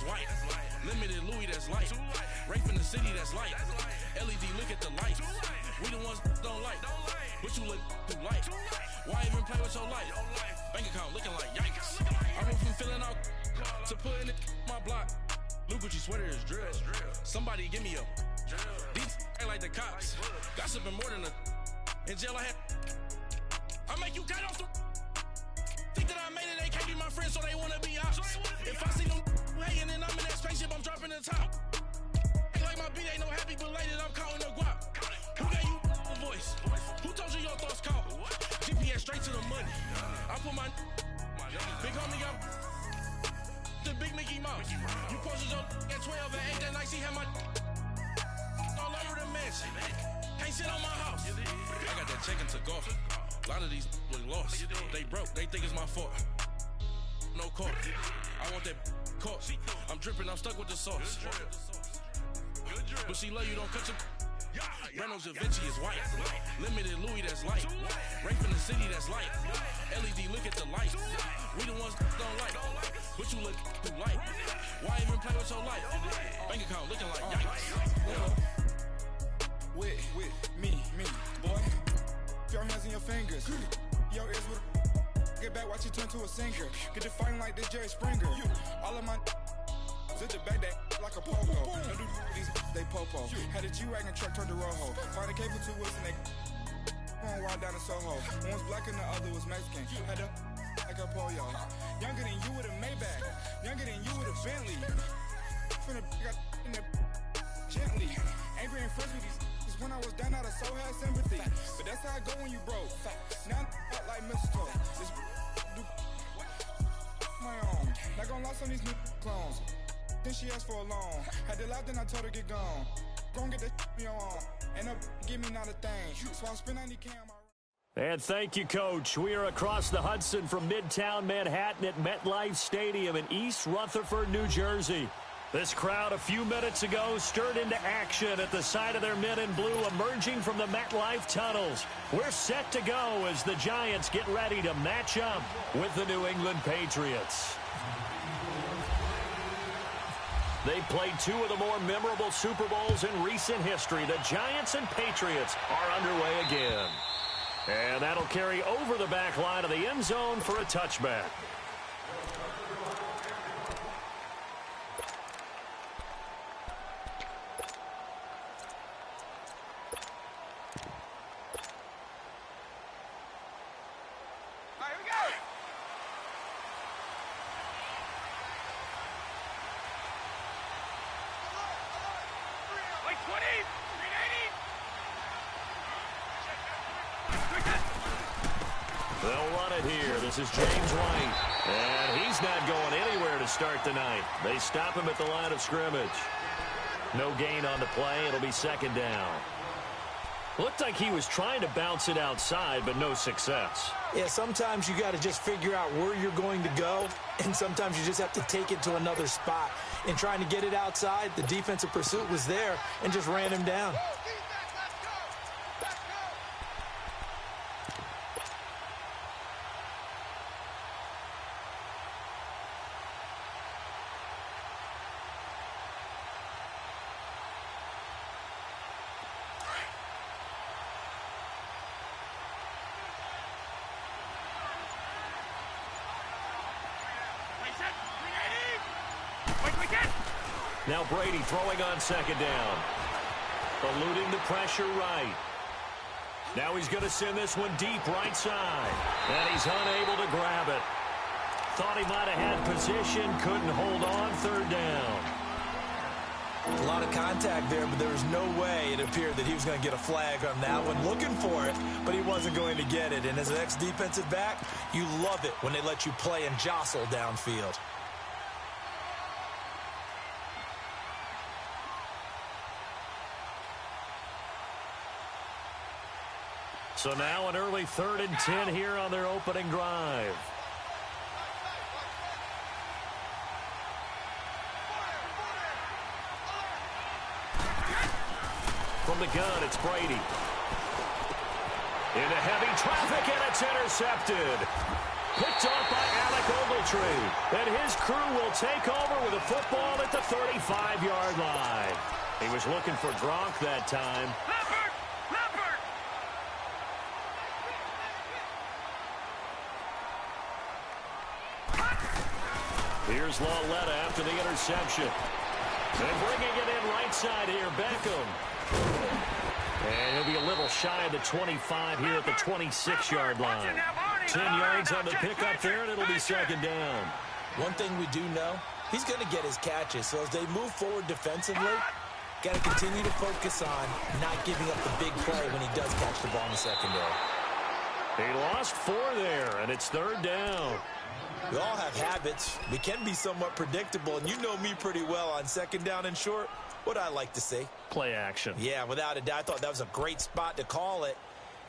white. Limited Louis, that's light. Rape in the city, that's light. LED, look at the lights. We the ones don't like. But you look too light. Why even play with your life? Bank account looking like yikes. I went from feeling out to putting it my block. Blue Gucci sweater is drill. Somebody give me a. These act like the cops. Gossiping more than a. In jail I had. I make you cut off the. Think that I made it, they can't be my friends, so they wanna be ops. If I see them hating and I'm in that spaceship, I'm dropping the top. Ain't like my beat, ain't no happy belated, I'm counting the guap. Who gave you a voice? Who told you your thoughts count? GPS straight to the money. I put my big homie got the big Mickey Mouse. You posted your at 12 and 8 that night, she had my all over the mansion. Can't sit on my house. I got that check into golf. A lot of these look lost. They broke, they think it's my fault. No court. I want that court. I'm dripping, I'm stuck with the sauce. But she love you, don't cut your. Reynolds Da Vinci is white. Limited Louis, that's light. Rape in the city, that's light. LED, look at the lights. We the ones don't like. But you look too light. Why even play with your life? Bank account looking like yikes. With me, boy. Your hands in your fingers. Your ears with get back, watch you turn to a singer. Get to fighting like this Jerry Springer. All of my sit the back that like a pogo. No do these they popo. Had a G-Wagon truck turned to Rojo. Find a cable 2 wheels and they going wild down in Soho. One was black and the other was Mexican. Had a like a pollo. Younger than you with a Maybach. Younger than you with a Bentley. Finna got in there gently. Angry and friends with these. When I was down out of so had sympathy. But that's how I go when you broke. Now I'm like mistletoe. This do my own. Not gonna lie on these new clones. Then she asked for a loan. Had to laugh, then I told her get gone. Gon' get that me on. And up give me not a thing. So I'll spend any cam. And thank you, Coach. We are across the Hudson from Midtown Manhattan at MetLife Stadium in East Rutherford, New Jersey. This crowd a few minutes ago stirred into action at the side of their men in blue emerging from the MetLife tunnels. We're set to go as the Giants get ready to match up with the New England Patriots. They played 2 of the more memorable Super Bowls in recent history. The Giants and Patriots are underway again. And that'll carry over the back line of the end zone for a touchback. They'll run it here. This is James White. And he's not going anywhere to start the night. They stop him at the line of scrimmage. No gain on the play. It'll be second down. Looked like he was trying to bounce it outside, but no success. Yeah, sometimes you got to just figure out where you're going to go, and sometimes you just have to take it to another spot. In trying to get it outside, the defensive pursuit was there and just ran him down. Now Brady throwing on second down. Eluding the pressure right. Now he's going to send this one deep right side. And he's unable to grab it. Thought he might have had position. Couldn't hold on. Third down. A lot of contact there, but there was no way it appeared that he was going to get a flag on that one. Looking for it, but he wasn't going to get it. And as an ex-defensive back, you love it when they let you play and jostle downfield. So now an early 3rd and 10 here on their opening drive. From the gun, it's Brady. Into heavy traffic, and it's intercepted. Picked off by Alec Ogletree. And his crew will take over with a football the 35-yard line. He was looking for Gronk that time. Here's LIIIIIIVE after the interception. And bringing it in right side here, Beckham. And he'll be a little shy of the 25 here at the 26-yard line. 10 yards on the pickup there, and it'll be second down. One thing we do know, he's going to get his catches. So as they move forward defensively, got to continue to focus on not giving up the big play when he does catch the ball in the secondary. He lost 4 there, and it's third down. We all have habits. We can be somewhat predictable, and you know me pretty well on second down and short. What I like to say? Play action. Yeah, without a doubt. I thought that was a great spot to call it.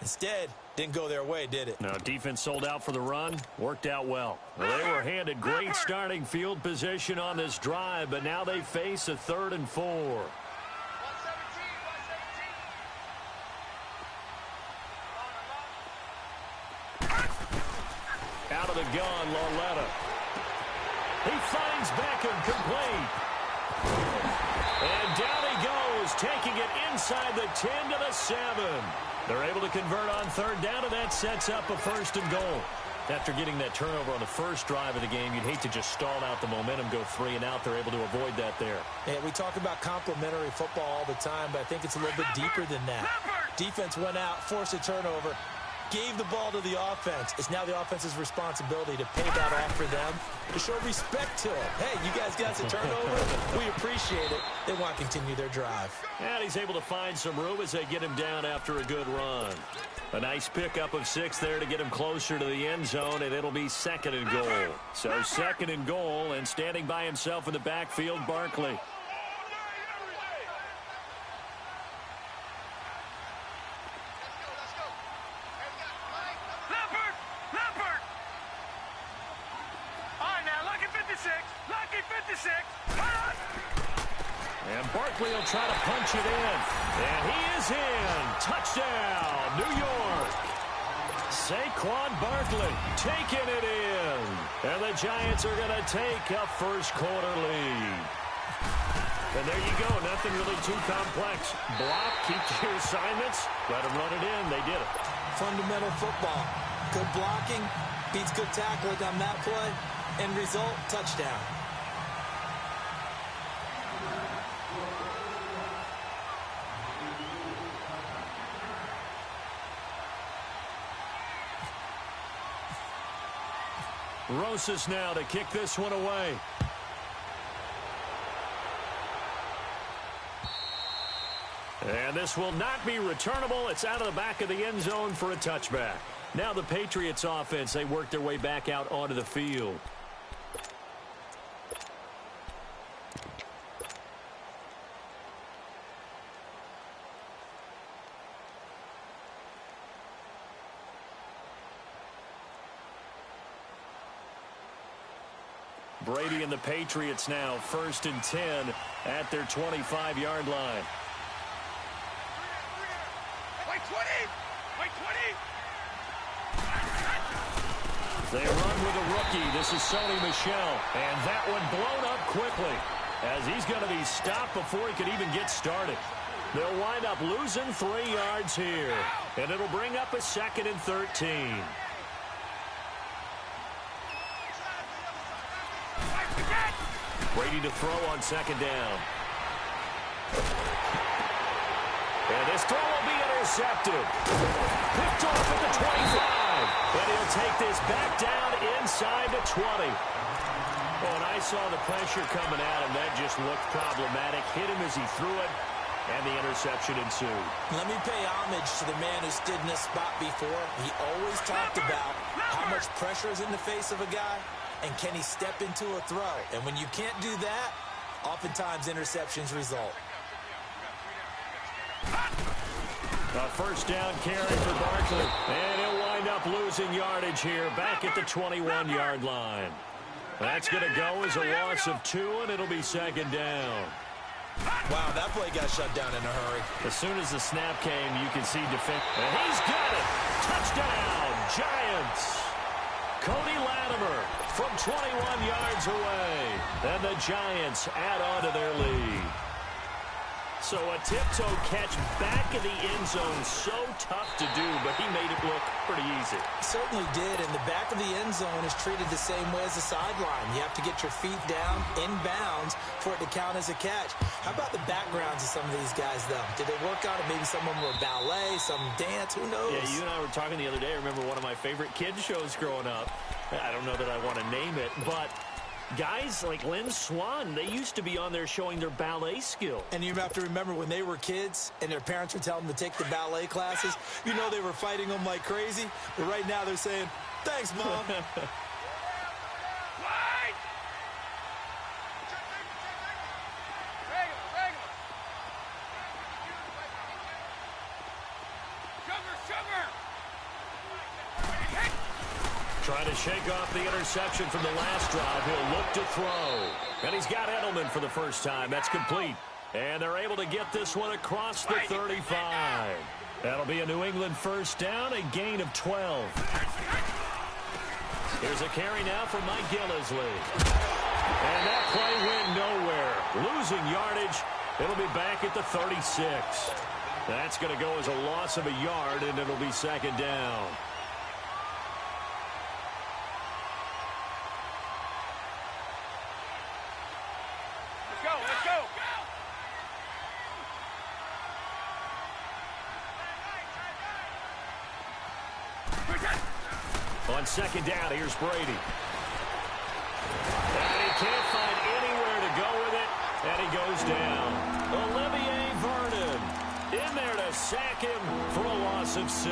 Instead, didn't go their way, did it? No, defense sold out for the run. Worked out well. Well, they were handed great starting field position on this drive, but now they face a 3rd and 4. Out of the gun, LIIIIIVE. He finds Beckham complete. And down he goes, taking it inside the 10 to the 7. They're able to convert on third down, and that sets up a 1st and goal. After getting that turnover on the first drive of the game, you'd hate to just stall out the momentum, go 3 and out. They're able to avoid that there. Yeah, we talk about complementary football all the time, but I think it's a little bit deeper than that. Defense went out, forced a turnover, gave the ball to the offense. It's now the offense's responsibility to pay that off for them, to show respect to them. Hey, you guys got the turnover. We appreciate it. They want to continue their drive. And he's able to find some room as they get him down after a good run. A nice pickup of 6 there to get him closer to the end zone, and it'll be 2nd and goal. So 2nd and goal, and standing by himself in the backfield, Barkley. And Barkley will try to punch it in. And he is in. Touchdown, New York. Saquon Barkley taking it in. And the Giants are going to take a first-quarter lead. And there you go. Nothing really too complex. Block, keep your assignments, let them run it in. They did it. Fundamental football. Good blocking beats good tackling on that play. End result, touchdown. Rosas now to kick this one away. And this will not be returnable. It's out of the back of the end zone for a touchback. Now the Patriots offense, they work their way back out onto the field. Brady and the Patriots now 1st and 10 at their 25-yard line. They run with a rookie. This is Sony Michel. And that one blown up quickly as he's going to be stopped before he could even get started. They'll wind up losing 3 yards here. And it'll bring up a 2nd and 13. Brady to throw on 2nd down. And this throw will be intercepted. Picked off at the 25. And he'll take this back down inside the 20. Oh, and I saw the pressure coming at him. That just looked problematic. Hit him as he threw it, and the interception ensued. Let me pay homage to the man who stood in this spot before. He always talked about how much pressure is in the face of a guy, and can he step into a throw? And when you can't do that, oftentimes interceptions result. A first down carry for Barkley. And he'll wind up losing yardage here back at the 21-yard line. That's going to go as a loss of 2, and it'll be 2nd down. Wow, that play got shut down in a hurry. As soon as the snap came, you can see defense. And he's got it. Touchdown, Giants. Cody Latimer from 21 yards away. And the Giants add on to their lead. So a tiptoe catch back in the end zone, so tough to do, but he made it look pretty easy. Certainly did, and the back of the end zone is treated the same way as the sideline. You have to get your feet down, inbounds, for it to count as a catch. How about the backgrounds of some of these guys, though? Did they work out? Maybe some of them were ballet, some dance, who knows? Yeah, you and I were talking the other day. I remember one of my favorite kids shows growing up. I don't know that I want to name it, but guys like Lynn Swann, they used to be on there showing their ballet skill. And you have to remember when they were kids and their parents would tell them to take the ballet classes, you know they were fighting them like crazy. But right now they're saying, thanks, Mom. Trying to shake off the interception from the last drive. He'll look to throw. And he's got Edelman for the first time. That's complete. And they're able to get this one across the 35. That'll be a New England first down, a gain of 12. Here's a carry now for Mike Gillisley. And that play went nowhere. Losing yardage. It'll be back at the 36. That's going to go as a loss of a yard, and it'll be second down. On second down, here's Brady. And he can't find anywhere to go with it, and he goes down. Olivier Vernon in there to sack him for a loss of 6.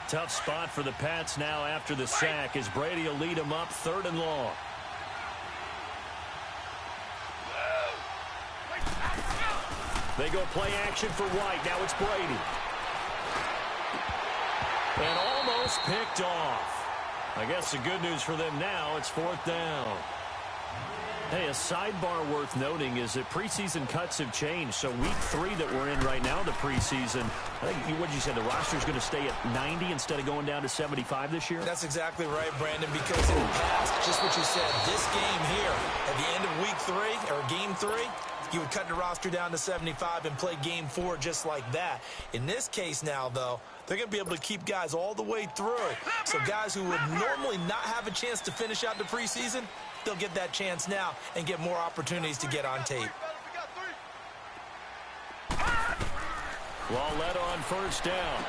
Tough spot for the Pats now after the sack as Brady will lead them up 3rd and long. They go play action for White. Now it's Brady. And almost picked off. I guess the good news for them now, it's 4th down. Hey, a sidebar worth noting is that preseason cuts have changed. So week 3 that we're in right now, the preseason, I think, what did you say, the roster's going to stay at 90 instead of going down to 75 this year? That's exactly right, Brandon, because in the past, just what you said, this game here, at the end of week 3, or game 3, you would cut the roster down to 75 and play game 4 just like that. In this case now, though, they're going to be able to keep guys all the way through. So guys who would normally not have a chance to finish out the preseason, they'll get that chance now and get more opportunities to get on tape. Well led on first down.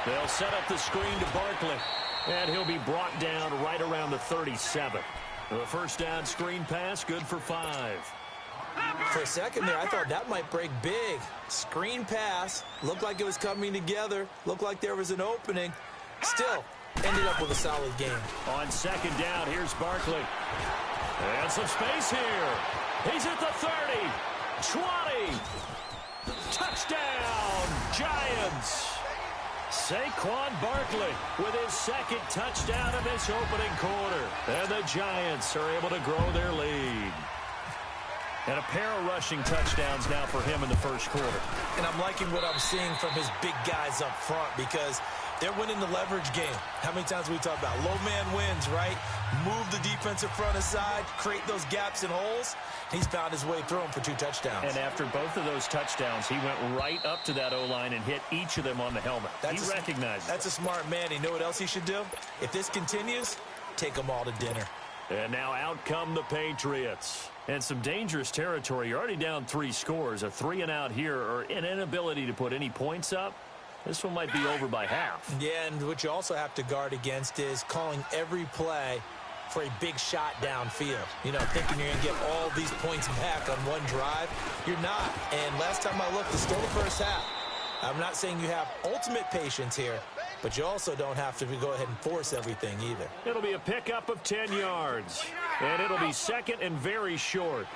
They'll set up the screen to Barkley, and he'll be brought down right around the 37. The first down screen pass, good for 5. For a second there, I thought that might break big. Screen pass, looked like it was coming together, looked like there was an opening. Still, ended up with a solid game. On second down, here's Barkley. And some space here. He's at the 30, 20. Touchdown, Giants. Saquon Barkley with his 2nd touchdown of this opening quarter. And the Giants are able to grow their lead. And a pair of rushing touchdowns now for him in the first quarter. And I'm liking what I'm seeing from his big guys up front because they're winning the leverage game. How many times we talk about low man wins, right? Move the defensive front aside, create those gaps and holes. He's found his way through them for 2 touchdowns. And after both of those touchdowns, he went right up to that O-line and hit each of them on the helmet. He recognized it. That's a smart man. You know what else he should do? If this continues, take them all to dinner. And now out come the Patriots. And some dangerous territory. You're already down 3 scores. A 3-and-out here, or an inability to put any points up. This one might be over by half. Yeah, and what you also have to guard against is calling every play for a big shot downfield. You know, thinking you're going to get all these points back on one drive. You're not. And last time I looked, it's still the first half. I'm not saying you have ultimate patience here, but you also don't have to go ahead and force everything either. It'll be a pickup of 10 yards. And it'll be 2nd and very short.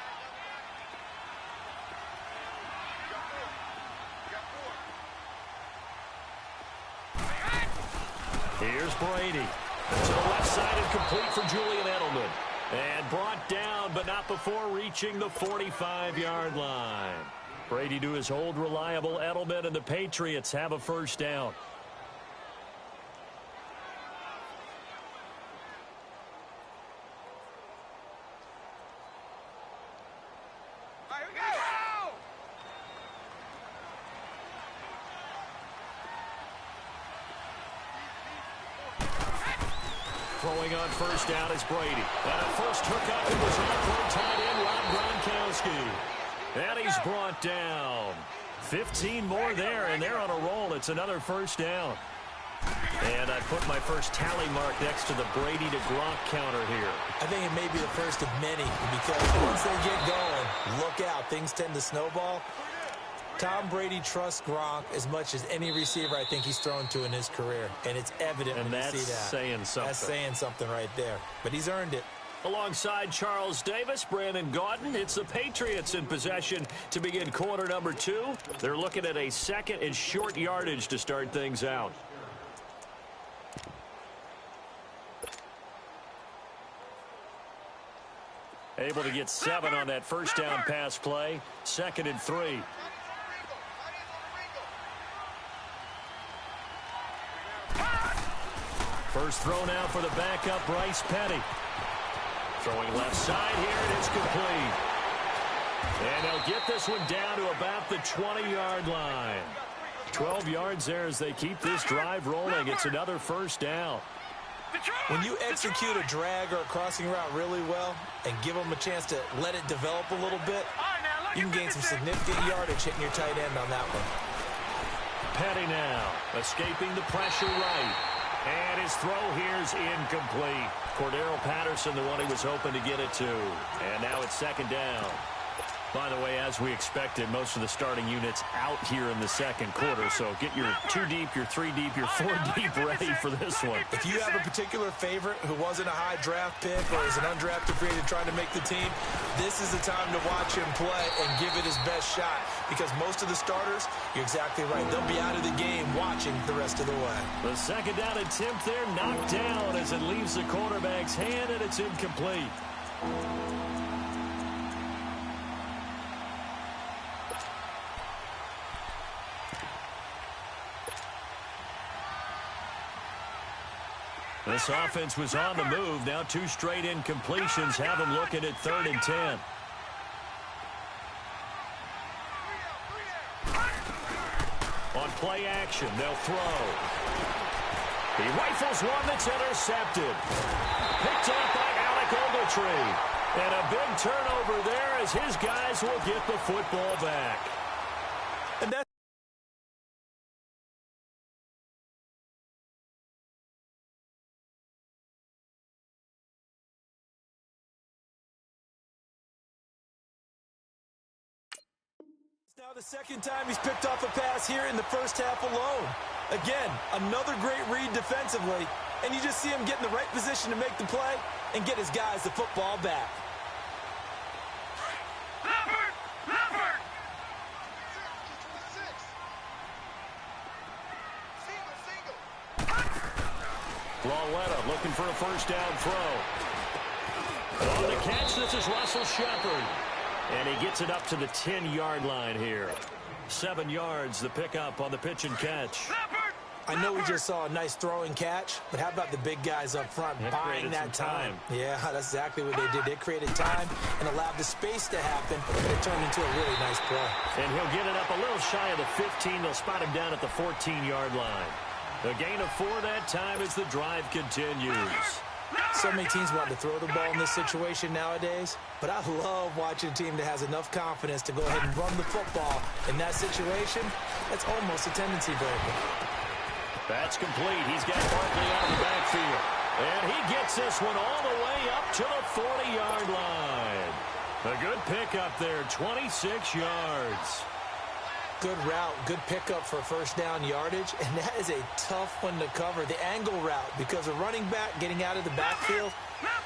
Here's Brady. To the left side and complete for Julian Edelman. And brought down, but not before reaching the 45-yard line. Brady to his old reliable Edelman, and the Patriots have a first down. Throwing on first down is Brady. And a first hookup, it was off tight end Rob Gronkowski. And he's brought down. 15 more there, and they're on a roll. It's another first down. And I put my first tally mark next to the Brady to Gronk counter here. I think it may be the first of many, because once they get going, look out. Things tend to snowball. Tom Brady trusts Gronk as much as any receiver I think he's thrown to in his career. And it's evident when you see that. And that's saying something. That's saying something right there. But he's earned it. Alongside Charles Davis, Brandon Gaudin, it's the Patriots in possession to begin quarter number 2. They're looking at a second and short yardage to start things out. Able to get 7 on that first down pass play. 2nd and 3. First throw now for the backup, Bryce Petty. Throwing left side here, and it's complete. And they'll get this one down to about the 20-yard line. 12 yards there as they keep this drive rolling. It's another first down. When you execute a drag or a crossing route really well and give them a chance to let it develop a little bit, you can gain some significant yardage hitting your tight end on that one. Petty now, escaping the pressure right. And his throw here's incomplete. Cordero Patterson, the one he was hoping to get it to. And now it's 2nd down. By the way, as we expected, most of the starting units out here in the second quarter. So get your 2 deep, your 3 deep, your 4 deep ready for this one. If you have a particular favorite who wasn't a high draft pick or is an undrafted free agent trying to make the team, this is the time to watch him play and give it his best shot. Because most of the starters, you're exactly right, they'll be out of the game watching the rest of the way. The 2nd down attempt there knocked down as it leaves the quarterback's hand, and it's incomplete. This offense was on the move. Now 2 straight incompletions have them looking at 3rd and 10. On play action, they'll throw. He rifles one that's intercepted. Picked up by Alec Ogletree. And a big turnover there as his guys will get the football back. And that's now the 2nd time he's picked off a pass here in the first half alone. Again, another great read defensively, and you just see him get in the right position to make the play and get his guys the football back. Lawetta looking for a first down throw. On the catch, this is Russell Shepard. And he gets it up to the 10-yard line here. 7 yards, the pickup on the pitch and catch. I know we just saw a nice throwing catch, but how about the big guys up front buying that time? Yeah, that's exactly what they did. They created time and allowed the space to happen, and it turned into a really nice play. And he'll get it up a little shy of the 15. They'll spot him down at the 14-yard line. A gain of 4 that time as the drive continues. So many teams want to throw the ball in this situation nowadays, but I love watching a team that has enough confidence to go ahead and run the football. In that situation, that's almost a tendency breaker. That's complete. He's got Barkley out of the backfield. And he gets this one all the way up to the 40-yard line. A good pickup there, 26 yards. Good route, good pickup for first down yardage, and that is a tough one to cover. The angle route, because a running back getting out of the backfield,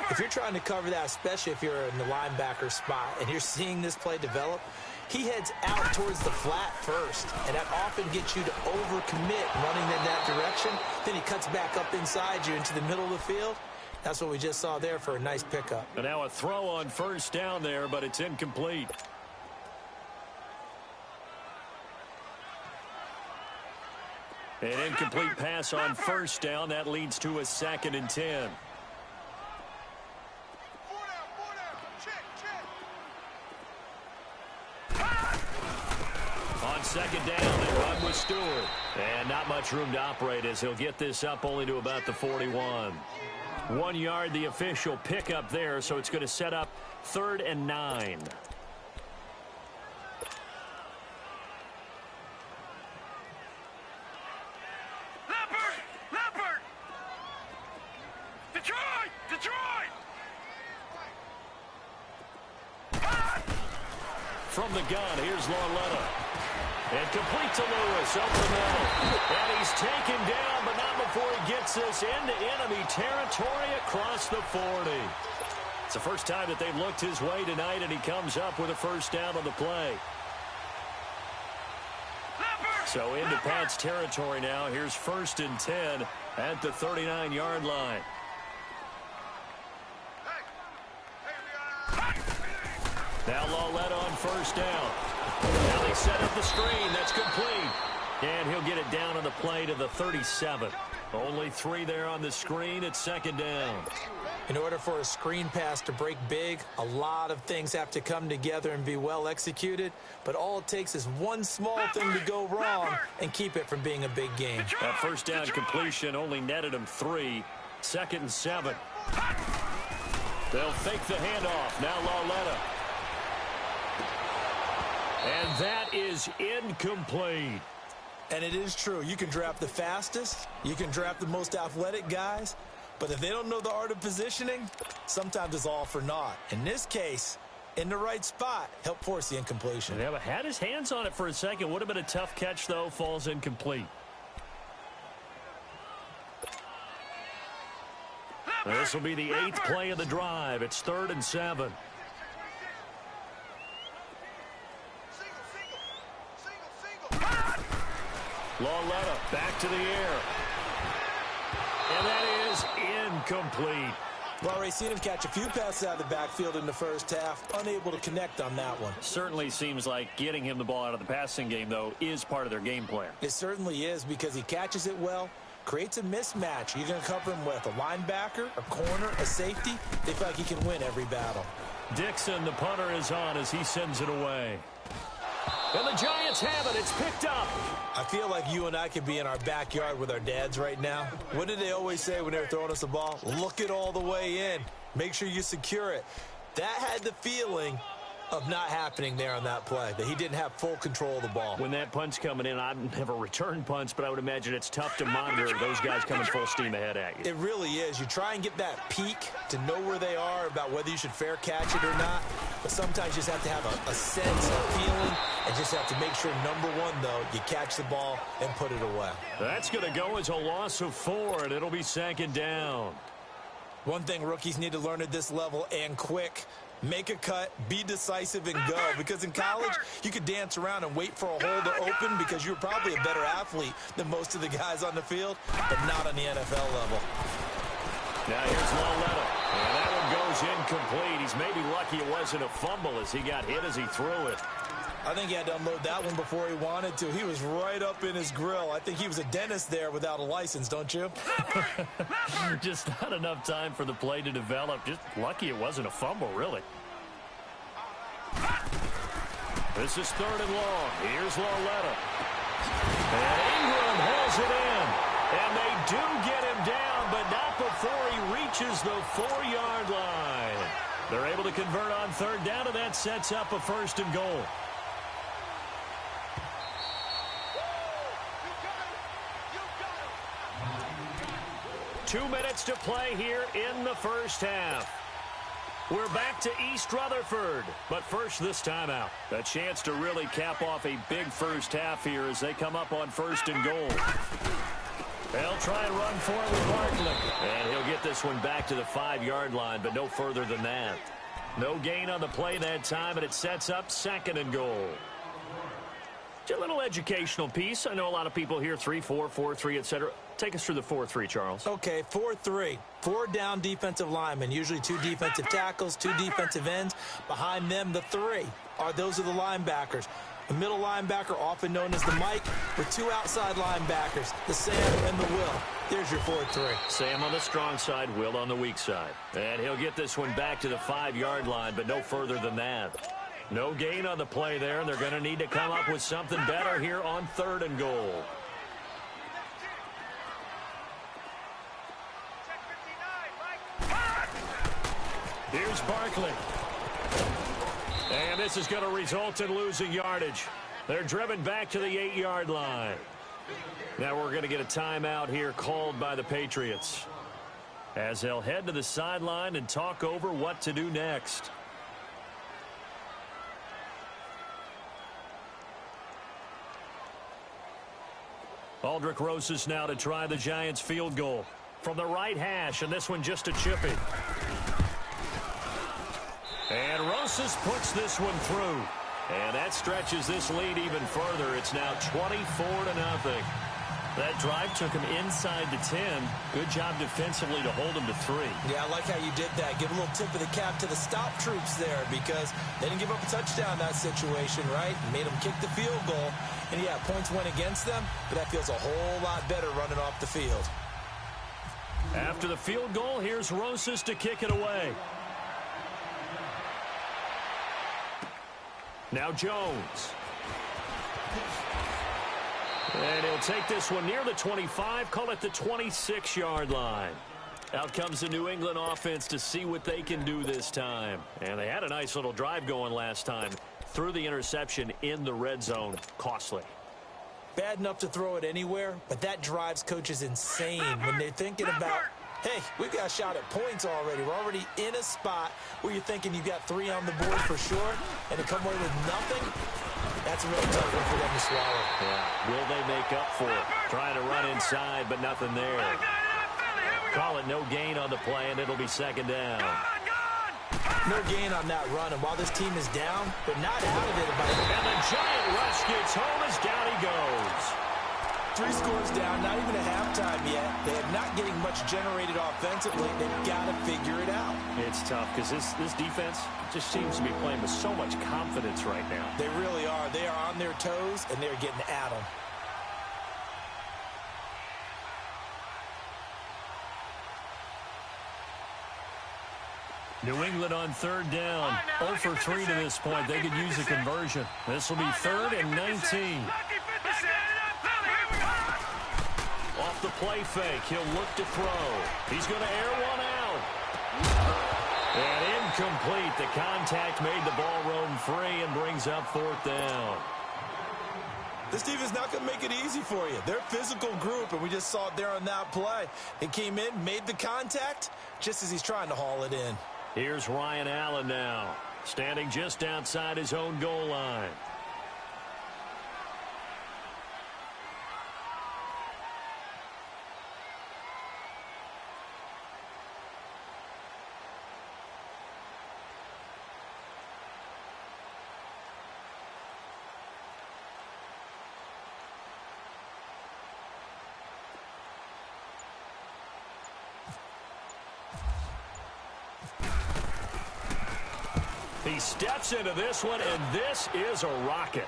if you're trying to cover that, especially if you're in the linebacker spot and you're seeing this play develop, he heads out towards the flat first, and that often gets you to overcommit running in that direction. Then he cuts back up inside you into the middle of the field. That's what we just saw there for a nice pickup. And now a throw on first down there, but it's incomplete. An incomplete pass on first down. That leads to a 2nd and 10. On 2nd down, they run with Stewart. And not much room to operate as he'll get this up only to about the 41. 1 yard, the official pickup there, so it's going to set up 3rd and 9. From the gun, here's LIIIIIIVE. And complete to Lewis up the middle. And he's taken down, but not before he gets this into enemy territory across the 40. It's the first time that they've looked his way tonight, and he comes up with a first down on the play. So into Pat's territory now. Here's 1st and 10 at the 39-yard line. Now LIIIIIIVE on first down. Now they set up the screen. That's complete. And he'll get it down on the play to the 37. Only 3 there on the screen. It's 2nd down. In order for a screen pass to break big, a lot of things have to come together and be well executed. But all it takes is one small thing to go wrong and keep it from being a big game. That first down completion only netted him 3. 2nd and 7. They'll fake the handoff. Now LIIIIIVE. And that is incomplete. And it is true. You can draft the fastest. You can draft the most athletic guys. But if they don't know the art of positioning, sometimes it's all for naught. In this case, in the right spot, help force the incompletion. Yeah, but had his hands on it for a second. Would have been a tough catch, though. Falls incomplete. This will be the 8th play of the drive. It's 3rd and 7. LIIIIIVE back to the air. And that is incomplete. Well, Ray, seen him catch a few passes out of the backfield in the first half. Unable to connect on that one. Certainly seems like getting him the ball out of the passing game, though, is part of their game plan. It certainly is because he catches it well, creates a mismatch. You're going to cover him with a linebacker, a corner, a safety. They feel like he can win every battle. Dixon, the punter, is on as he sends it away. And the Giants have it. It's picked up. I feel like you and I could be in our backyard with our dads right now. What did they always say when they were throwing us the ball? Look it all the way in. Make sure you secure it. That had the feeling of not happening there on that play, that he didn't have full control of the ball. When that punt's coming in, I've never returned punts, but I would imagine it's tough to monitor those guys coming full steam ahead at you. It really is. You try and get that peek to know where they are, about whether you should fair catch it or not, but sometimes you just have to have a sense, a feeling, and just have to make sure, number one, though, you catch the ball and put it away. That's going to go as a loss of 4, and it'll be 2nd down. One thing rookies need to learn at this level, and quick, make a cut, be decisive, and go. Because in college, you could dance around and wait for a hole to open because you're probably a better athlete than most of the guys on the field, but not on the NFL level. Now here's LIIIIIVE. And that one goes incomplete. He's maybe lucky it wasn't a fumble as he got hit as he threw it. I think he had to unload that one before he wanted to. He was right up in his grill. I think he was a dentist there without a license, don't you? Just not enough time for the play to develop. Just lucky it wasn't a fumble, really. This is 3rd and long. Here's LIIIIIVE. And Ingram hauls it in. And they do get him down, but not before he reaches the 4-yard line. They're able to convert on 3rd down, and that sets up a 1st and goal. Two minutes to play here in the first half. We're back to East Rutherford, but first this timeout. A chance to really cap off a big first half here as they come up on 1st and goal. They'll try and run for it with Barkley. And he'll get this one back to the 5-yard line, but no further than that. No gain on the play that time, and it sets up 2nd and goal. A little educational piece. I know a lot of people hear 3-4, 4-3, etc. Take us through the 4-3, Charles. Okay, 4-3. 4 down defensive linemen, usually 2 defensive tackles, 2 defensive ends. Behind them, the 3 those are the linebackers. The middle linebacker, often known as the Mike, with 2 outside linebackers, the Sam and the Will. There's your 4-3. Sam on the strong side, Will on the weak side. And he'll get this one back to the 5-yard line, but no further than that. No gain on the play there, and they're going to need to come up with something better here on 3rd and goal. Here's Barkley. And this is going to result in losing yardage. They're driven back to the 8-yard line. Now we're going to get a timeout here called by the Patriots, as they'll head to the sideline and talk over what to do next. Aldrick Rosas now to try the Giants field goal from the right hash, and this one just a chippy. And Rosas puts this one through. And that stretches this lead even further. It's now 24-0. That drive took him inside the 10. Good job defensively to hold him to 3. Yeah, I like how you did that. Give a little tip of the cap to the stop troops there, because they didn't give up a touchdown in that situation, right? Made them kick the field goal. And, yeah, points went against them, but that feels a whole lot better running off the field. After the field goal, here's Rosas to kick it away. Now Jones. And he'll take this one near the 25, call it the 26-yard line. Out comes the New England offense to see what they can do this time. And they had a nice little drive going last time. Threw the interception in the red zone. Costly. Bad enough to throw it anywhere, but that drives coaches insane when they're thinking about, hey, we've got a shot at points already. We're already in a spot where you're thinking you've got 3 on the board for sure, and to come away with nothing, that's a real tough one for them to swallow. Yeah. Will they make up for it? Trying to run inside, but nothing there. Call it no gain on the play, and it'll be 2nd down. No gain on that run, and while this team is down, they're not out of it. And the Giant rush gets home as down he goes. 3 scores down, not even a halftime yet. They are not getting much generated offensively. They've got to figure it out. It's tough because this defense just seems to be playing with so much confidence right now. They really are. They are on their toes, and they're getting at them. New England on 3rd down. 0 for 3 to this point. They could use a conversion. This will be 3rd and 19. Off the play fake, he'll look to throw. He's going to air one out. And incomplete. The contact made the ball roam free and brings up 4th down. This defense not going to make it easy for you. They're a physical group, and we just saw it there on that play. He came in, made the contact, just as he's trying to haul it in. Here's Ryan Allen now, standing just outside his own goal line. He steps into this one, and this is a rocket.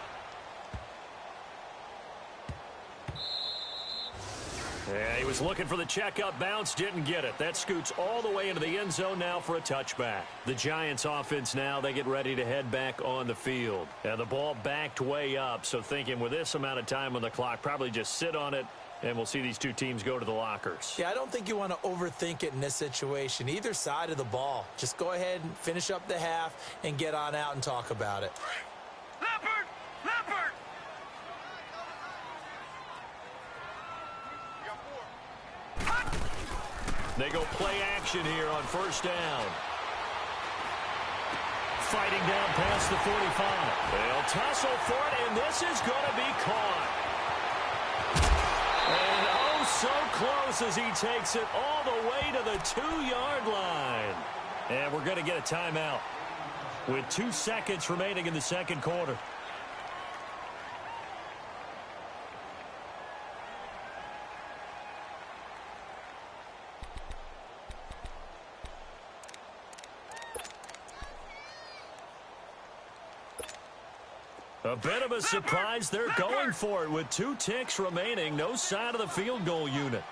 Yeah, he was looking for the checkup bounce, didn't get it. That scoots all the way into the end zone now for a touchback. The Giants offense now, they get ready to head back on the field. And the ball backed way up, so thinking with this amount of time on the clock, probably just sit on it, and we'll see these two teams go to the lockers. Yeah, I don't think you want to overthink it in this situation. Either side of the ball. Just go ahead and finish up the half and get on out and talk about it. Leopard! Leopard! They go play action here on 1st down. Fighting down past the 45. They'll tussle for it, and this is going to be caught. And oh, so close as he takes it all the way to the 2-yard line. And we're going to get a timeout with 2 seconds remaining in the 2nd quarter. A bit of a surprise. They're going for it with 2 ticks remaining. No sign of the field goal unit.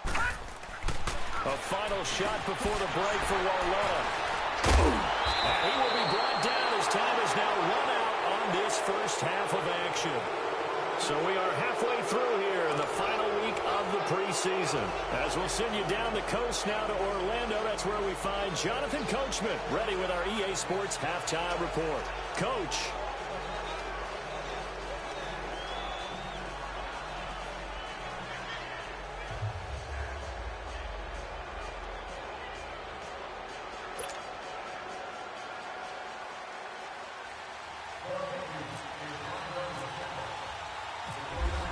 A final shot before the break for Waletta. And he will be brought down as time is now run out on this first half of action. So we are halfway through here in the final week of the preseason. As we'll send you down the coast now to Orlando, that's where we find Jonathan Coachman ready with our EA Sports Halftime Report. Coach.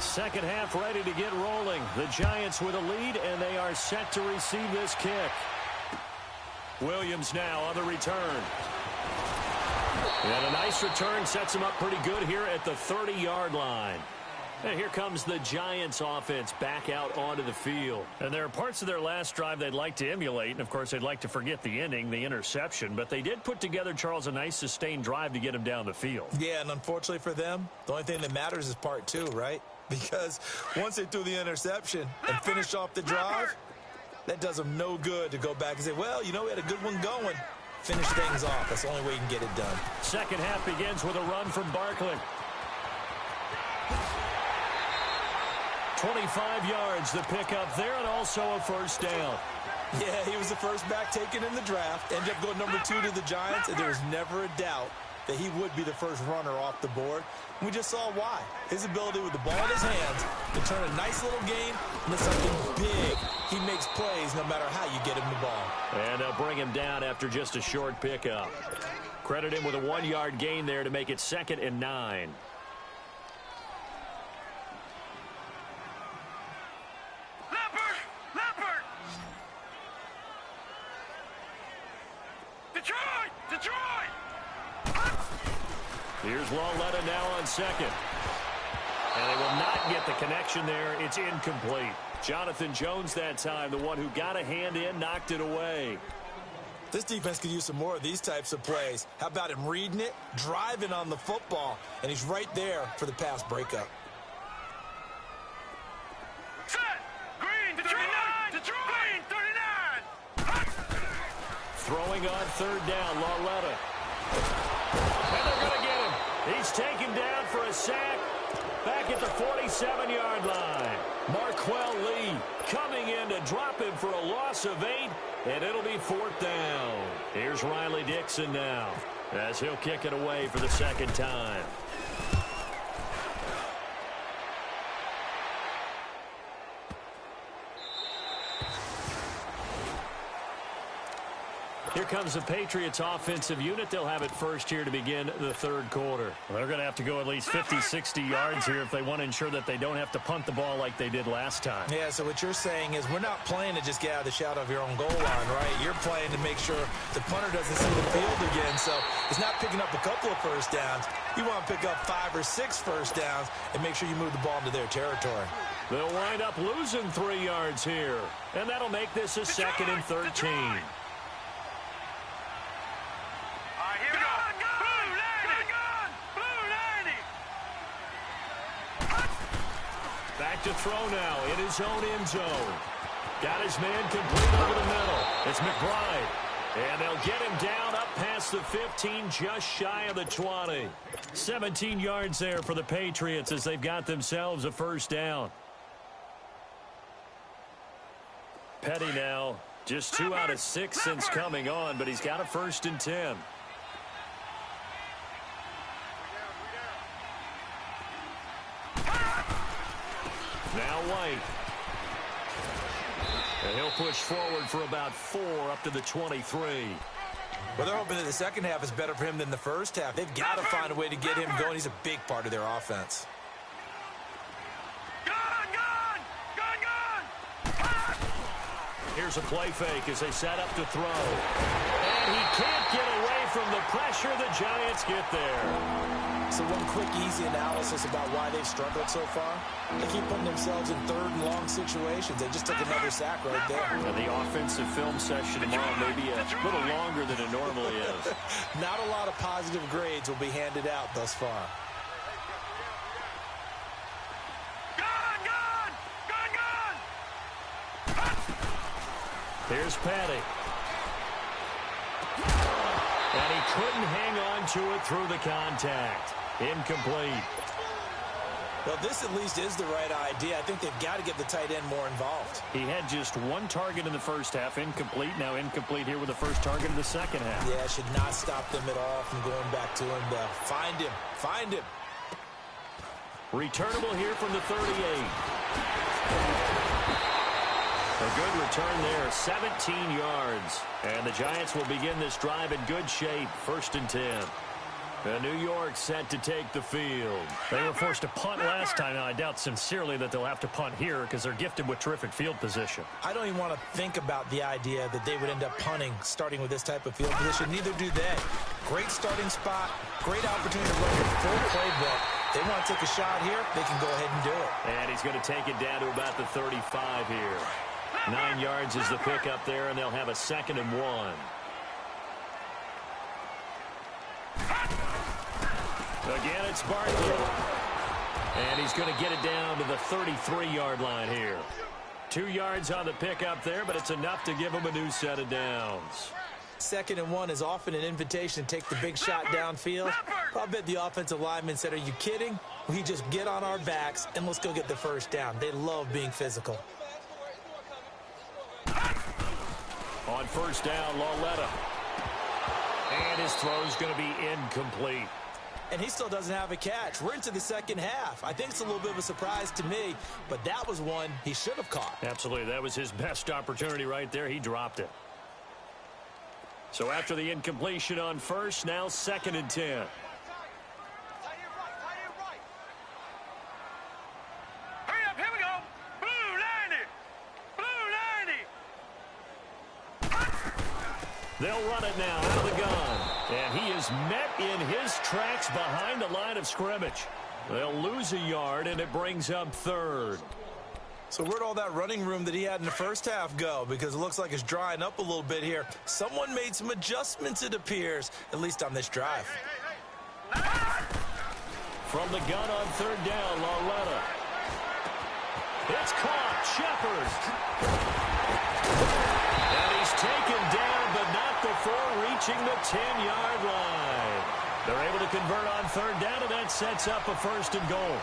Second half ready to get rolling. The Giants with a lead, and they are set to receive this kick. Williams now on the return. And a nice return sets him up pretty good here at the 30-yard line. And here comes the Giants offense back out onto the field. And there are parts of their last drive they'd like to emulate. And, of course, they'd like to forget the ending, the interception. But they did put together, Charles, a nice sustained drive to get him down the field. Yeah, and unfortunately for them, the only thing that matters is part 2, right? Because once they threw the interception and finished off the drive, that does them no good to go back and say, well, you know, we had a good one going. Finish things off. That's the only way you can get it done. Second half begins with a run from Barkley. 25 yards the pickup there, and also a first down. Yeah, he was the first back taken in the draft. Ended up going number 2 to the Giants, and there was never a doubt that he would be the first runner off the board. And we just saw why. His ability with the ball in his hands to turn a nice little game into something big. He makes plays no matter how you get him the ball. And they'll bring him down after just a short pickup. Credit him with a 1-yard gain there to make it 2nd and 9. Here's Waletta now on second. And they will not get the connection there. It's incomplete. Jonathan Jones that time, the one who got a hand in, knocked it away. This defense could use some more of these types of plays. How about him reading it, driving on the football, and he's right there for the pass breakup. Set! Green, Detroit! Green, 39! Throwing on 3rd down, Waletta. And they're going to get him. He's taken down for a sack back at the 47-yard line. Marquell Lee coming in to drop him for a loss of 8, and it'll be 4th down. Here's Riley Dixon now as he'll kick it away for the 2nd time. Here comes the Patriots offensive unit. They'll have it first here to begin the 3rd quarter. They're going to have to go at least 50, 60 yards here if they want to ensure that they don't have to punt the ball like they did last time. Yeah, so what you're saying is we're not playing to just get out of the shadow of your own goal line, right? You're playing to make sure the punter doesn't see the field again. So it's not picking up a couple of first downs. You want to pick up 5 or 6 first downs and make sure you move the ball into their territory. They'll wind up losing 3 yards here, and that'll make this a 2nd and 13. Back to throw now in his own end zone. Got his man complete over the middle. It's McBride. And they'll get him down up past the 15, just shy of the 20. 17 yards there for the Patriots as they've got themselves a first down. Petty now, just 2 out of 6 since coming on, but he's got a 1st and 10. Now White. And he'll push forward for about 4 up to the 23. Well, they're hoping that the second half is better for him than the first half. They've got to find a way to get him going. He's a big part of their offense. Here's a play fake as they set up to throw. And he can't get away from the pressure, the Giants get there. So one quick, easy analysis about why they've struggled so far. They keep putting themselves in third and long situations. They just took another sack right there. And the offensive film session tomorrow may be a little longer than it normally is. Not a lot of positive grades will be handed out thus far. Here's Patty. And he couldn't hang on to it through the contact. Incomplete. Well, this at least is the right idea. I think they've got to get the tight end more involved. He had just one target in the first half. Incomplete. Now incomplete here with the first target in the second half. Yeah, should not stop them at all from going back to him. Find him. Find him. Returnable here from the 38. A good return there, 17 yards. And the Giants will begin this drive in good shape, 1st and 10. New York set to take the field. They were forced to punt last time. Now, I doubt sincerely that they'll have to punt here because they're gifted with terrific field position. I don't even want to think about the idea that they would end up punting starting with this type of field position. Neither do they. Great starting spot, great opportunity to run your full playbook. They want to take a shot here, they can go ahead and do it. And he's going to take it down to about the 35 here. 9 yards is the pickup there, and they'll have a 2nd and 1. Again, it's Barkley. And he's going to get it down to the 33-yard line here. 2 yards on the pickup there, but it's enough to give him a new set of downs. 2nd and 1 is often an invitation to take the big shot downfield. I bet the offensive lineman said, are you kidding? We just get on our backs and let's go get the first down. They love being physical. On first down, Lauletta. And his throw's going to be incomplete. And he still doesn't have a catch. We're into the second half. I think it's a little bit of a surprise to me, but that was one he should have caught. Absolutely. That was his best opportunity right there. He dropped it. So after the incompletion on first, now 2nd and 10. They'll run it now out of the gun. And he is met in his tracks behind the line of scrimmage. They'll lose a yard, and it brings up 3rd. So where'd all that running room that he had in the first half go? Because it looks like it's drying up a little bit here. Someone made some adjustments, it appears, at least on this drive. From the gun on 3rd down, Lauletta. It's caught. Shepard. And he's taken down, but not before reaching the 10-yard line. They're able to convert on 3rd down, and that sets up a 1st and goal.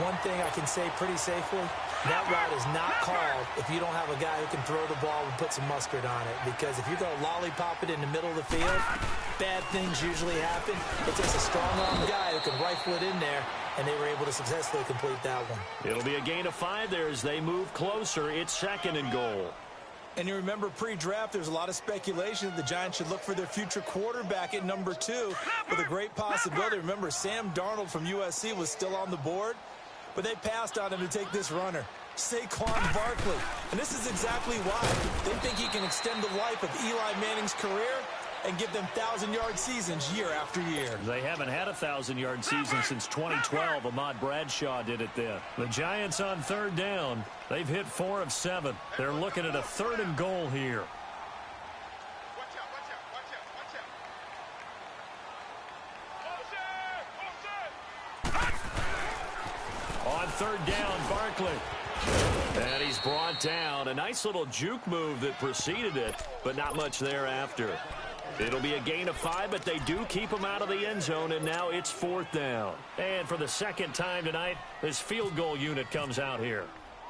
One thing I can say pretty safely, that route is not called if you don't have a guy who can throw the ball and put some mustard on it. Because if you're going to lollipop it in the middle of the field, bad things usually happen. It takes a strong-arm guy who can rifle it in there, and they were able to successfully complete that one. It'll be a gain of 5 there as they move closer. It's 2nd and goal. And you remember pre-draft, there's a lot of speculation that the Giants should look for their future quarterback at number 2 with a great possibility. Remember, Sam Darnold from USC was still on the board, but they passed on him to take this runner, Saquon Barkley. And this is exactly why. They think he can extend the life of Eli Manning's career and give them 1,000-yard seasons year after year. They haven't had a 1,000-yard season since 2012. Ahmad Bradshaw did it then. The Giants on 3rd down. They've hit 4 of 7. They're looking at a 3rd and goal here. On 3rd down, Barkley. And he's brought down. A nice little juke move that preceded it, but not much thereafter. It'll be a gain of 5, but they do keep him out of the end zone, and now it's 4th down. And for the 2nd time tonight, this field goal unit comes out here.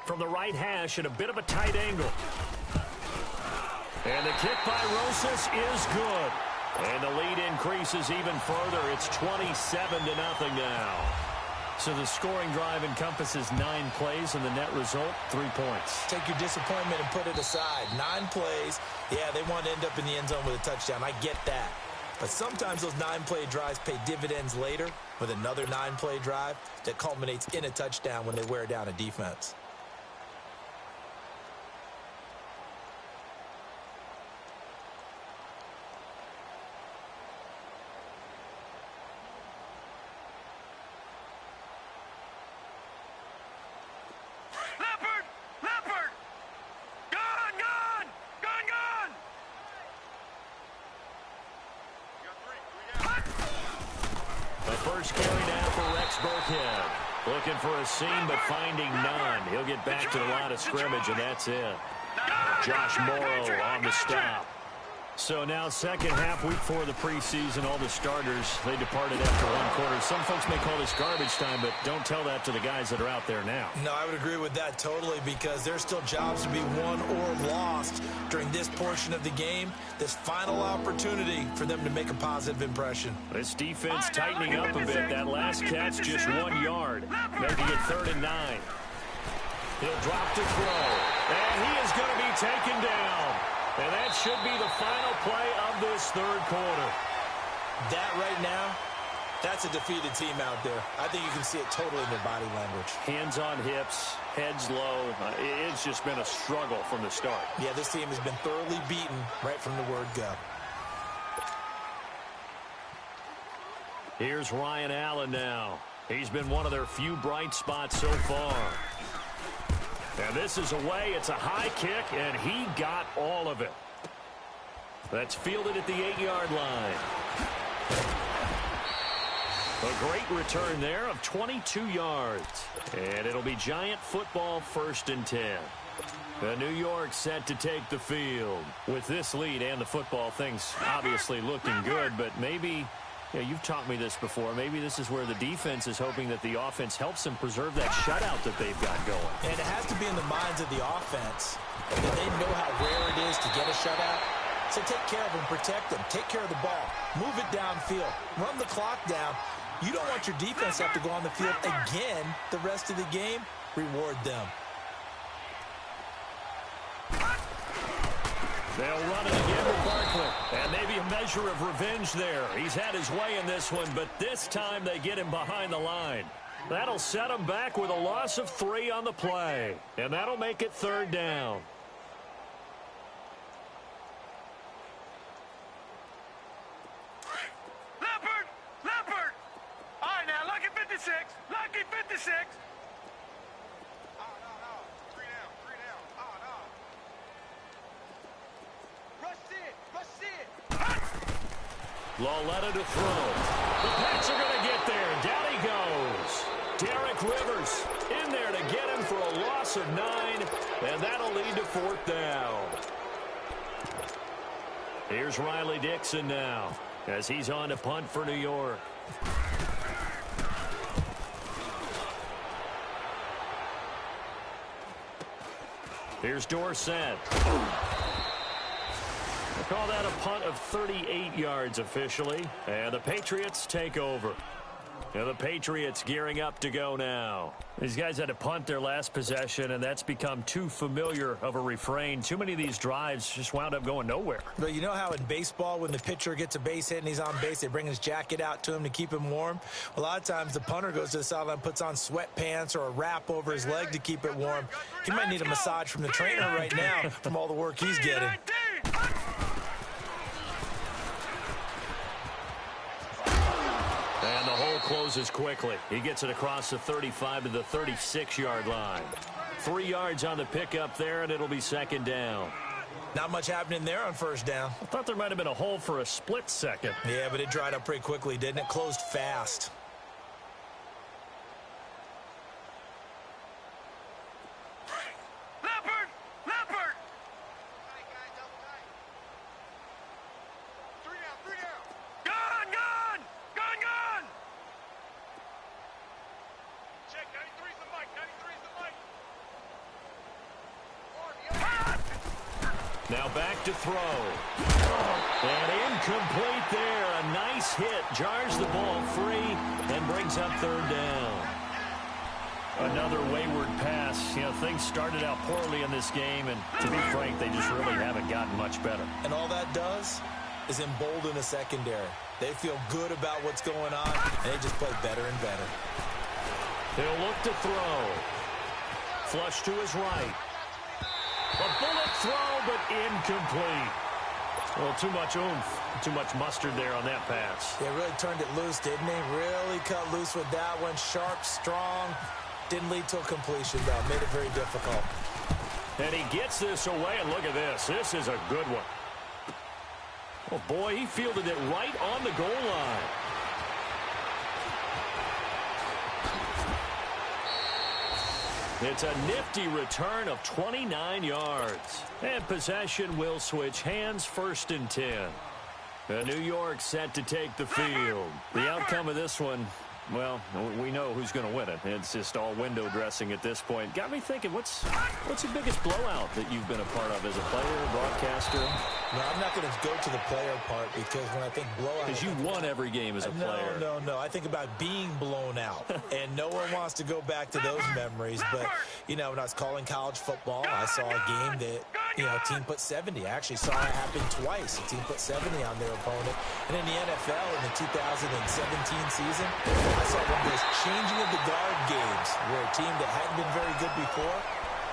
From the right hash at a bit of a tight angle. And the kick by Rosas is good. And the lead increases even further. It's 27-0 now. So the scoring drive encompasses 9 plays, and the net result, 3 points. Take your disappointment and put it aside. 9 plays. Yeah, they want to end up in the end zone with a touchdown. I get that. But sometimes those 9-play drives pay dividends later with another 9-play drive that culminates in a touchdown when they wear down a defense. first carry now for Rex Burkhead. Looking for a seam, but finding none. He'll get back to the line of scrimmage, and that's it. Josh Morrow on the stop. So now second half, week 4 of the preseason, all the starters, they departed after one quarter. Some folks may call this garbage time, but don't tell that to the guys that are out there now. No, I would agree with that totally, because there's still jobs to be won or lost during this portion of the game, this final opportunity for them to make a positive impression. This defense tightening up a bit. That last catch just 1 yard, making it 3rd and 9. He'll drop to throw, and he is going to be taken down. And that should be the final play of this third quarter. That right now, that's a defeated team out there. I think you can see it totally in their body language. Hands on hips, heads low. It's just been a struggle from the start. Yeah, this team has been thoroughly beaten right from the word go. Here's Ryan Allen now. He's been one of their few bright spots so far. And this is away. It's a high kick, and he got all of it. That's fielded at the 8-yard line. A great return there of 22 yards. And it'll be Giant football, 1st and 10. New York set to take the field. With this lead and the football, things obviously looking good, but maybe... Yeah, you've taught me this before. Maybe this is where the defense is hoping that the offense helps them preserve that shutout that they've got going. And it has to be in the minds of the offense that they know how rare it is to get a shutout. So take care of them, protect them, take care of the ball, move it downfield, run the clock down. You don't want your defense to have to go on the field again the rest of the game. Reward them. They'll run it again with Barkley. And maybe a measure of revenge there. He's had his way in this one, but this time they get him behind the line. That'll set him back with a loss of 3 on the play. And that'll make it 3rd down. Leopard! All right, now, lucky 56. Lucky 56. Lauletta to throw. The Pats are going to get there. Down he goes. Derek Rivers in there to get him for a loss of 9, and that'll lead to 4th down. Here's Riley Dixon now as he's on to punt for New York. Here's Dorsett. We'll call that a punt of 38 yards officially. And the Patriots take over. And the Patriots gearing up to go now. These guys had to punt their last possession, and that's become too familiar of a refrain. Too many of these drives just wound up going nowhere. But you know how in baseball, when the pitcher gets a base hit and he's on base, they bring his jacket out to him to keep him warm? A lot of times the punter goes to the sideline, puts on sweatpants or a wrap over his leg to keep it warm. He might need a massage from the trainer right now from all the work he's getting. And the hole closes quickly. He gets it across the 35 to the 36-yard line. 3 yards on the pickup there, and it'll be 2nd down. Not much happening there on 1st down. I thought there might have been a hole for a split second. Yeah, but it dried up pretty quickly, didn't it? Closed fast. Now back to throw. And incomplete there. A nice hit. Jars the ball free and brings up 3rd down. Another wayward pass. You know, things started out poorly in this game, and to be frank, they just really haven't gotten much better. And all that does is embolden the secondary. They feel good about what's going on, and they just play better and better. He'll look to throw. Flush to his right. A bullet throw, but incomplete. Well, too much oomph, too much mustard there on that pass. Yeah, really turned it loose, didn't he? Really cut loose with that one. Sharp, strong. Didn't lead to a completion, though. Made it very difficult. And he gets this away, and look at this. This is a good one. Oh, boy, he fielded it right on the goal line. It's a nifty return of 29 yards. And possession will switch hands, 1st and 10. New York set to take the field. The outcome of this one, well, we know who's going to win it. It's just all window dressing at this point. Got me thinking, what's the biggest blowout that you've been a part of as a player, broadcaster? No, I'm not going to go to the player part because when I think blowout... Because you won every game as a player. No. I think about being blown out. And no one wants to go back to those memories. But, you know, when I was calling college football, I saw a game that, you know, a team put 70. I actually saw it happen twice. A team put 70 on their opponent. And in the NFL, in the 2017 season, I saw one of those changing of the guard games where a team that hadn't been very good before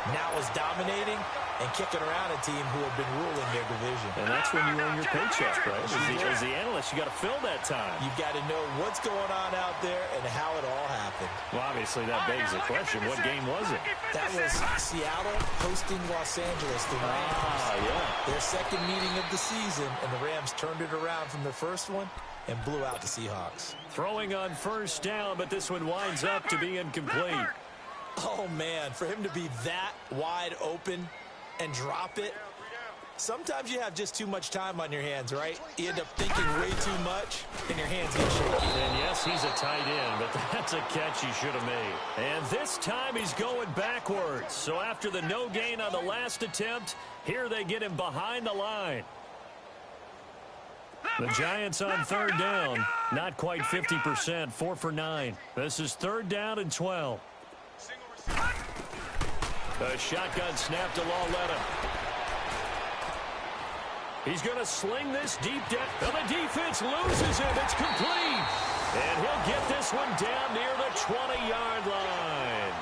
now was dominating and kicking around a team who had been ruling their division. And that's when you earn your paycheck, right? As the analyst, you got to fill that time. You've got to know what's going on out there and how it all happened. Well, obviously, that begs the question, what game was it? That was Seattle hosting Los Angeles, the Rams. Yeah. Their second meeting of the season, and the Rams turned it around from their first one and blew out the Seahawks. Throwing on 1st down, but this one winds up to be incomplete. Oh, man, for him to be that wide open and drop it. Sometimes you have just too much time on your hands, right? You end up thinking way too much, and your hands get shaky. And yes, he's a tight end, but that's a catch he should have made. And this time he's going backwards. So after the no gain on the last attempt, here they get him behind the line. The Giants on 3rd down. Not quite 50%, 4 for 9. This is 3rd down and 12. A shotgun snap to Lauletta. He's going to sling this deep down. The defense loses it. It's complete. And he'll get this one down near the 20-yard line.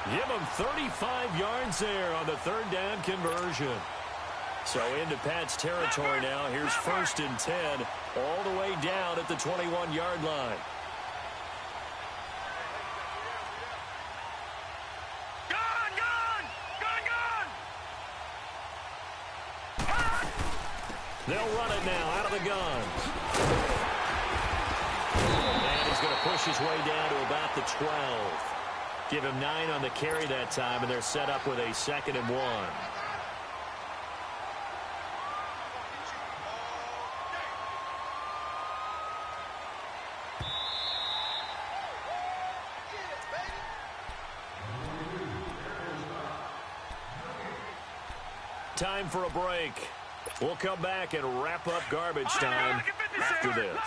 Give him 35 yards there on the 3rd down conversion. So into Pat's territory now. Here's 1st and 10 all the way down at the 21-yard line. They'll run it now out of the gun. And he's going to push his way down to about the 12. Give him 9 on the carry that time, and they're set up with a 2nd and 1. Time for a break. We'll come back and wrap up garbage time after this.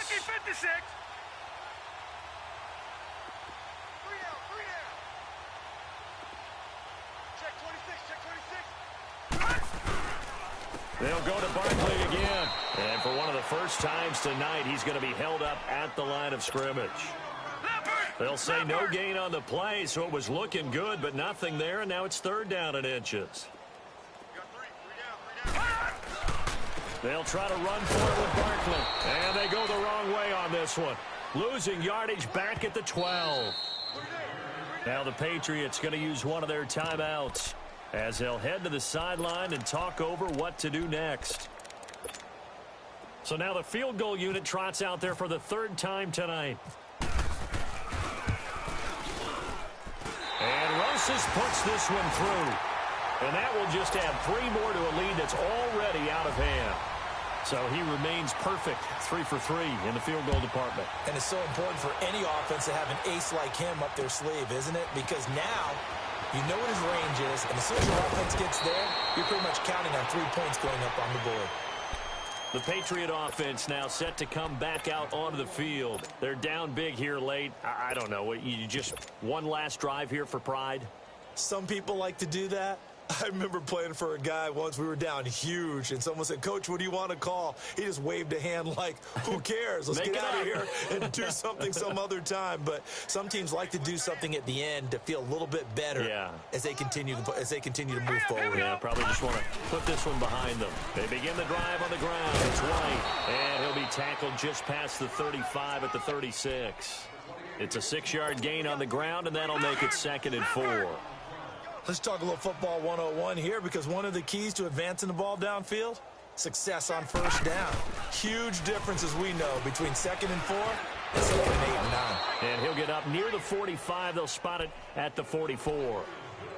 They'll go to Barkley again. And for one of the first times tonight, he's going to be held up at the line of scrimmage. They'll say no gain on the play, so it was looking good, but nothing there, and now it's 3rd down and inches. They'll try to run for it with Barkley. And they go the wrong way on this one. Losing yardage back at the 12. Now the Patriots going to use one of their timeouts as they'll head to the sideline and talk over what to do next. So now the field goal unit trots out there for the 3rd time tonight. And Rosas puts this one through. And that will just add 3 more to a lead that's already out of hand. So he remains perfect, 3 for 3 in the field goal department. And it's so important for any offense to have an ace like him up their sleeve, isn't it? Because now you know what his range is, and as soon as your offense gets there, you're pretty much counting on 3 points going up on the board. The Patriot offense now set to come back out onto the field. They're down big here late. I don't know. You just one last drive here for pride? Some people like to do that. I remember playing for a guy once. We were down huge, and someone said, "Coach, what do you want to call?" He just waved a hand like, who cares? Let's get out of here and do something some other time. But some teams like to do something at the end to feel a little bit better as they continue to move forward. Yeah, probably just want to put this one behind them. They begin the drive on the ground. It's White, and he'll be tackled just past the 35 at the 36. It's a 6-yard gain on the ground, and that'll make it 2nd and 4. Let's talk a little football 101 here, because one of the keys to advancing the ball downfield, success on 1st down. Huge difference, as we know, between 2nd and 4 and 2nd and 8 and 9. And he'll get up near the 45. They'll spot it at the 44.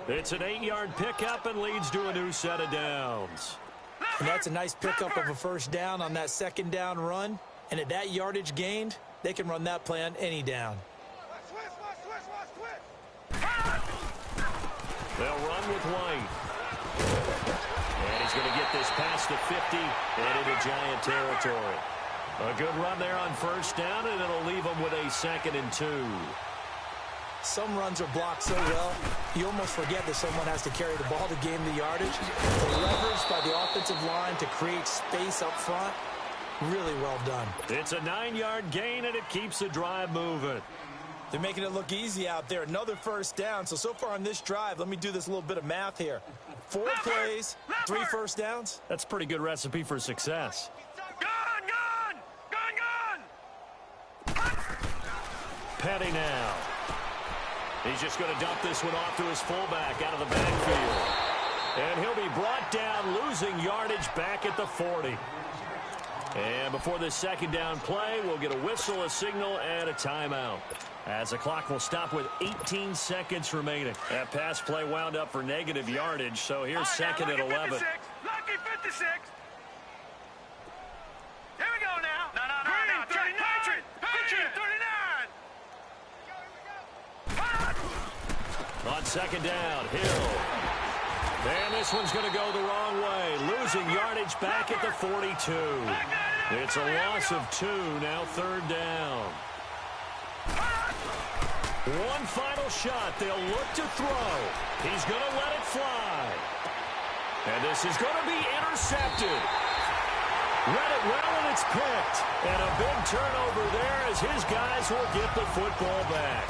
It's an 8-yard pickup and leads to a new set of downs. And that's a nice pickup of a first down on that second down run. And at that yardage gained, they can run that play on any down. They'll run with White. And he's going to get this past the 50 and into Giant territory. A good run there on first down, and it'll leave them with a 2nd and 2. Some runs are blocked so well, you almost forget that someone has to carry the ball to gain the yardage. The leverage by the offensive line to create space up front, really well done. It's a 9-yard gain, and it keeps the drive moving. They're making it look easy out there. Another first down. So far on this drive, let me do this little bit of math here. 4 plays, 3 first downs. That's a pretty good recipe for success. Petty now. He's just going to dump this one off to his fullback out of the backfield. And he'll be brought down, losing yardage back at the 40. And before this second down play, we'll get a whistle, a signal, and a timeout. As the clock will stop with 18 seconds remaining. That pass play wound up for negative yardage, so here's second and 11. Lucky 56. Here we go now. No. 39. 39. On second down, Hill. And this one's going to go the wrong way. Losing yardage back at the 42. It's a loss of 2, now 3rd down. One final shot. They'll look to throw. He's going to let it fly. And this is going to be intercepted. Read it well, and it's picked. And a big turnover there as his guys will get the football back.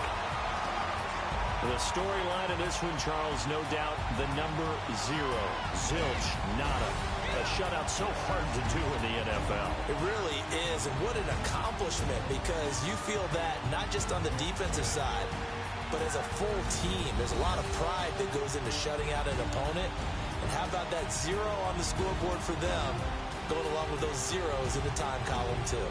The storyline of this one, Charles, no doubt the number 0. Zilch, nada. A shutout so hard to do in the NFL. It really is, and what an accomplishment, because you feel that not just on the defensive side, but as a full team. There's a lot of pride that goes into shutting out an opponent. And how about that 0 on the scoreboard for them, going along with those zeros in the time column, too.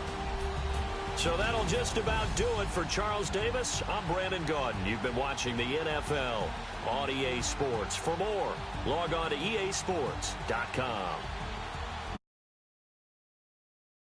So that'll just about do it for Charles Davis. I'm Brandon Gaudin. You've been watching the NFL on EA Sports. For more, log on to easports.com.